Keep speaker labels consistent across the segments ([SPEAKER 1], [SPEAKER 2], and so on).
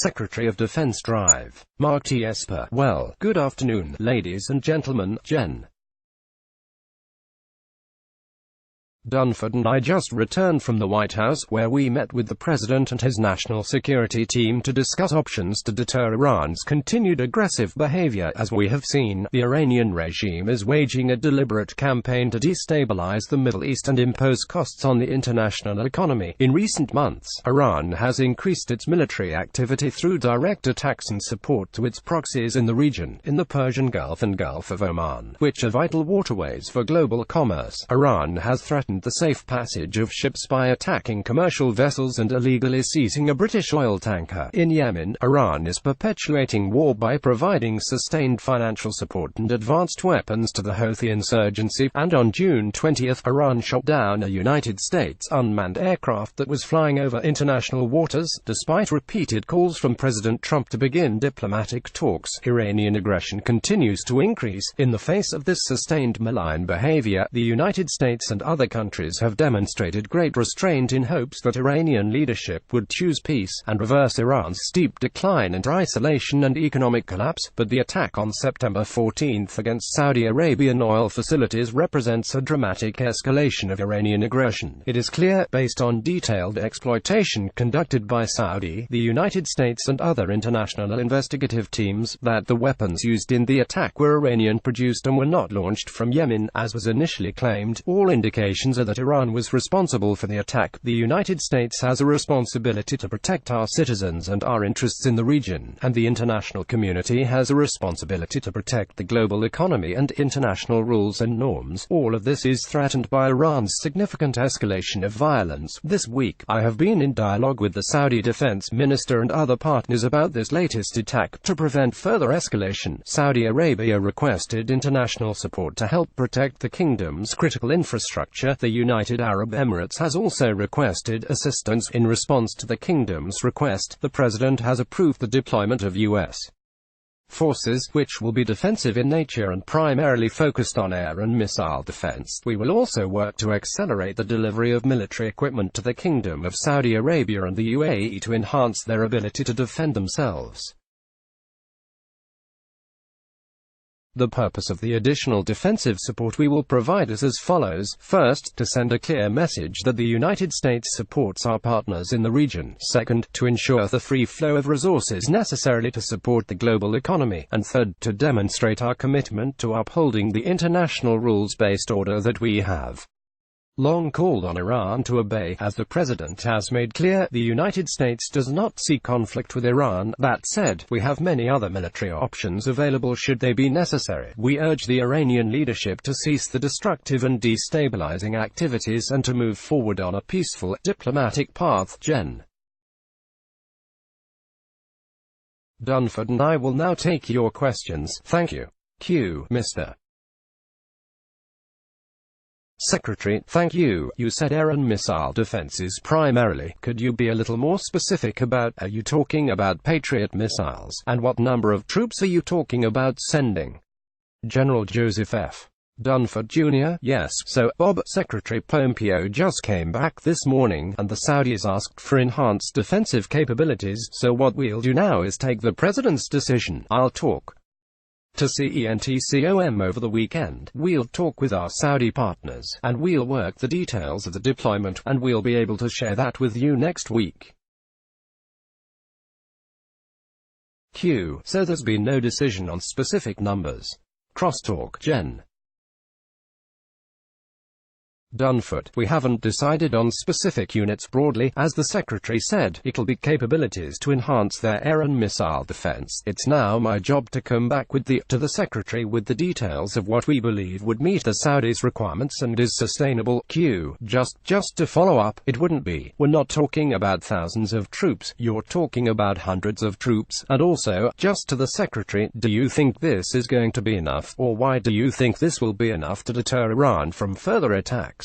[SPEAKER 1] Secretary of Defense Drive, Mark T. Esper. Well, good afternoon, ladies and gentlemen. Gen. Dunford and I just returned from the White House, where we met with the President and his national security team to discuss options to deter Iran's continued aggressive behavior. As we have seen, the Iranian regime is waging a deliberate campaign to destabilize the Middle East and impose costs on the international economy. In recent months, Iran has increased its military activity through direct attacks and support to its proxies in the region, in the Persian Gulf and Gulf of Oman, which are vital waterways for global commerce. Iran has threatened the safe passage of ships by attacking commercial vessels and illegally seizing a British oil tanker. In Yemen, Iran is perpetuating war by providing sustained financial support and advanced weapons to the Houthi insurgency, and on June 20, Iran shot down a United States unmanned aircraft that was flying over international waters, despite repeated calls from President Trump to begin diplomatic talks. Iranian aggression continues to increase. In the face of this sustained malign behavior, the United States and other countries have demonstrated great restraint in hopes that Iranian leadership would choose peace, and reverse Iran's steep decline and isolation and economic collapse. But the attack on September 14 against Saudi Arabian oil facilities represents a dramatic escalation of Iranian aggression. It is clear, based on detailed exploitation conducted by Saudi, the United States and other international investigative teams, that the weapons used in the attack were Iranian-produced and were not launched from Yemen, as was initially claimed. All indications are that Iran was responsible for the attack. The United States has a responsibility to protect our citizens and our interests in the region, and the international community has a responsibility to protect the global economy and international rules and norms. All of this is threatened by Iran's significant escalation of violence. This week, I have been in dialogue with the Saudi defense minister and other partners about this latest attack. To prevent further escalation, Saudi Arabia requested international support to help protect the kingdom's critical infrastructure. The United Arab Emirates has also requested assistance. In response to the kingdom's request, the president has approved the deployment of U.S. forces, which will be defensive in nature and primarily focused on air and missile defense. We will also work to accelerate the delivery of military equipment to the Kingdom of Saudi Arabia and the UAE to enhance their ability to defend themselves. The purpose of the additional defensive support we will provide is as follows. First, to send a clear message that the United States supports our partners in the region. Second, to ensure the free flow of resources necessarily to support the global economy. And third, to demonstrate our commitment to upholding the international rules-based order that we have long called on Iran to obey. As the president has made clear, the United States does not seek conflict with Iran. That said, we have many other military options available should they be necessary. We urge the Iranian leadership to cease the destructive and destabilizing activities and to move forward on a peaceful, diplomatic path. Gen. Dunford and I will now take your questions. Thank you. Q. Mr. Secretary, thank you. You said air and missile defenses primarily. Could you be a little more specific about, are you talking about Patriot missiles? And what number of troops are you talking about sending? General Joseph F. Dunford Jr. Yes, so, Bob, Secretary Pompeo just came back this morning, and the Saudis asked for enhanced defensive capabilities, so what we'll do now is take the president's decision. I'll talk to CENTCOM over the weekend. We'll talk with our Saudi partners, and we'll work the details of the deployment, and we'll be able to share that with you next week. Q. So there's been no decision on specific numbers. Crosstalk. Gen. Dunford, we haven't decided on specific units broadly. As the Secretary said, it'll be capabilities to enhance their air and missile defense. It's now my job to come back to the Secretary with the details of what we believe would meet the Saudis' requirements and is sustainable. Q. Just to follow up, it wouldn't be. We're not talking about thousands of troops, you're talking about hundreds of troops. And also, just to the Secretary, do you think this is going to be enough, or why do you think this will be enough to deter Iran from further attacks?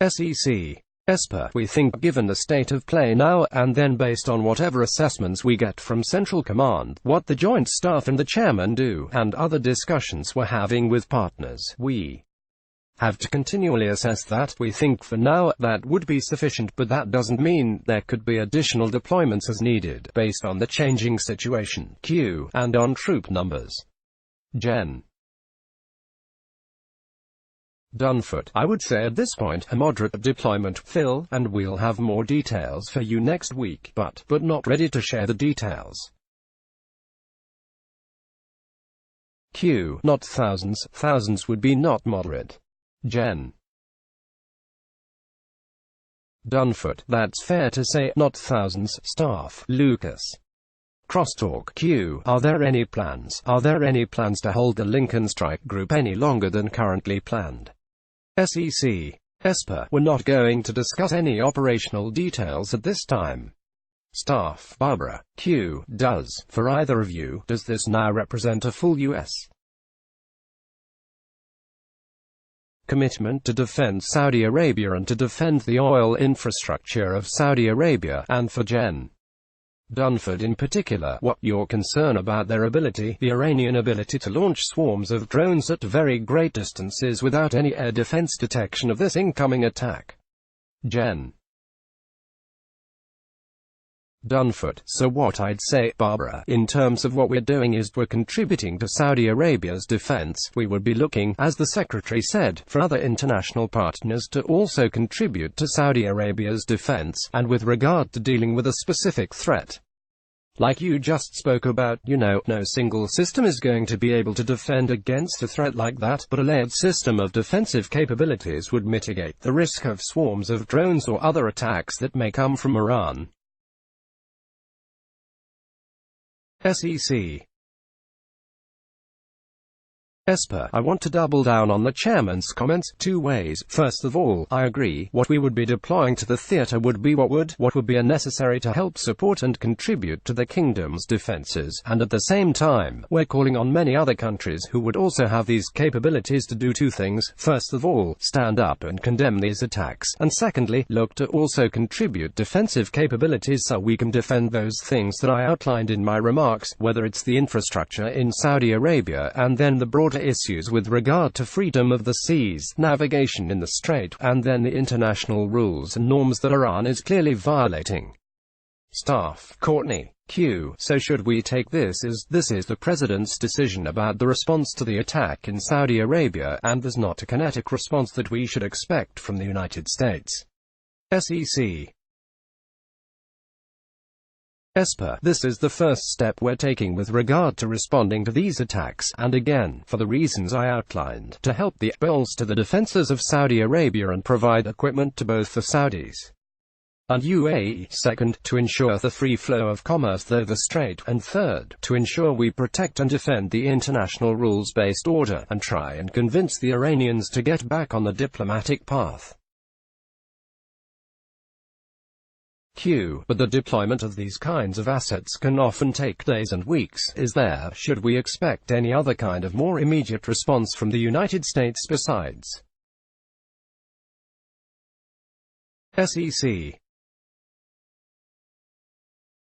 [SPEAKER 1] SEC. Esper, we think given the state of play now, and then based on whatever assessments we get from Central Command, what the Joint Staff and the Chairman do, and other discussions we're having with partners, we have to continually assess that. We think for now that would be sufficient, but that doesn't mean there could be additional deployments as needed, based on the changing situation, Q, and on troop numbers. Gen. Dunford, I would say at this point, a moderate deployment, Phil, and we'll have more details for you next week, but not ready to share the details. Q, not thousands, thousands would be not moderate. Gen. Dunford, that's fair to say, not thousands, staff, Lucas. Crosstalk, Q, are there any plans to hold the Lincoln strike group any longer than currently planned? SEC. Esper, we're not going to discuss any operational details at this time. Staff, Barbara. Q, for either of you, does this now represent a full U.S. commitment to defend Saudi Arabia and to defend the oil infrastructure of Saudi Arabia, and for Gen. Dunford in particular, what your concern about their ability, the Iranian ability to launch swarms of drones at very great distances without any air defense detection of this incoming attack? Gen. Dunford, so what I'd say, Barbara, in terms of what we're doing is we're contributing to Saudi Arabia's defense. We would be looking, as the Secretary said, for other international partners to also contribute to Saudi Arabia's defense, and with regard to dealing with a specific threat, like you just spoke about, no single system is going to be able to defend against a threat like that, but a layered system of defensive capabilities would mitigate the risk of swarms of drones or other attacks that may come from Iran. SEC. Esper, I want to double down on the chairman's comments, two ways. First of all, I agree, what we would be deploying to the theater would be what would be necessary to help support and contribute to the kingdom's defenses, and at the same time, we're calling on many other countries who would also have these capabilities to do two things. First of all, stand up and condemn these attacks, and secondly, look to also contribute defensive capabilities so we can defend those things that I outlined in my remarks, whether it's the infrastructure in Saudi Arabia, and then the broader issues with regard to freedom of the seas, navigation in the strait, and then the international rules and norms that Iran is clearly violating. Staff, Courtney. Q. So should we take this as this is the President's decision about the response to the attack in Saudi Arabia, and there's not a kinetic response that we should expect from the United States? SEC. Esper, this is the first step we're taking with regard to responding to these attacks, and again, for the reasons I outlined, to help bolster the defenses of Saudi Arabia and provide equipment to both the Saudis and UAE, second, to ensure the free flow of commerce through the strait, and third, to ensure we protect and defend the international rules-based order, and try and convince the Iranians to get back on the diplomatic path. Q. But the deployment of these kinds of assets can often take days and weeks. Should we expect any other kind of more immediate response from the United States besides? SEC.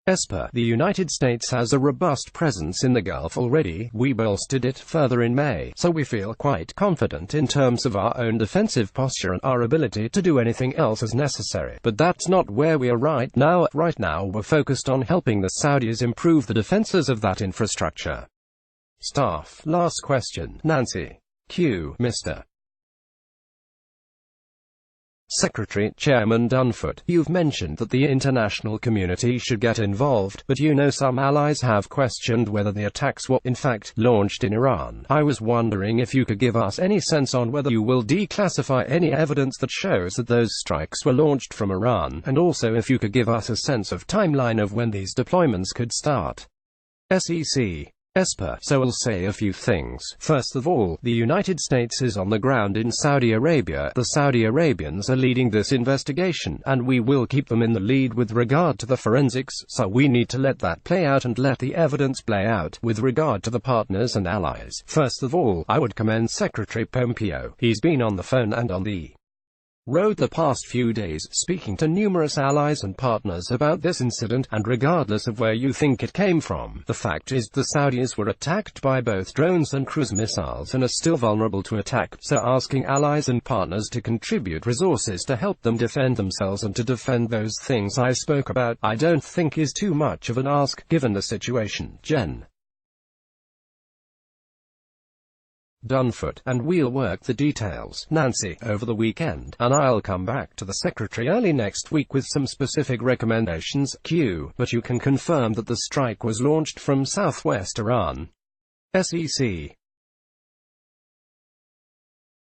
[SPEAKER 1] Esper, the United States has a robust presence in the Gulf already. We bolstered it further in May, so we feel quite confident in terms of our own defensive posture and our ability to do anything else as necessary. But that's not where we are right now. Right now we're focused on helping the Saudis improve the defenses of that infrastructure. Staff. Last question. Nancy. Q. Mr. Secretary, Chairman Dunford, you've mentioned that the international community should get involved, but some allies have questioned whether the attacks were, in fact, launched in Iran. I was wondering if you could give us any sense on whether you will declassify any evidence that shows that those strikes were launched from Iran, and also if you could give us a sense of timeline of when these deployments could start. SEC. Esper, so I'll say a few things. First of all, the United States is on the ground in Saudi Arabia. The Saudi Arabians are leading this investigation, and we will keep them in the lead with regard to the forensics, so we need to let that play out and let the evidence play out. With regard to the partners and allies, first of all, I would commend Secretary Pompeo. He's been on the phone and on the Wrote the past few days, speaking to numerous allies and partners about this incident, and regardless of where you think it came from, the fact is the Saudis were attacked by both drones and cruise missiles and are still vulnerable to attack, so asking allies and partners to contribute resources to help them defend themselves and to defend those things I spoke about, I don't think is too much of an ask, given the situation. Jen. Dunford, and we'll work the details, Nancy, over the weekend, and I'll come back to the Secretary early next week with some specific recommendations. Q. But you can confirm that the strike was launched from southwest Iran. SEC.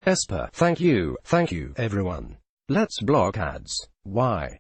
[SPEAKER 1] Esper. Thank you, everyone. Let's block ads. Why?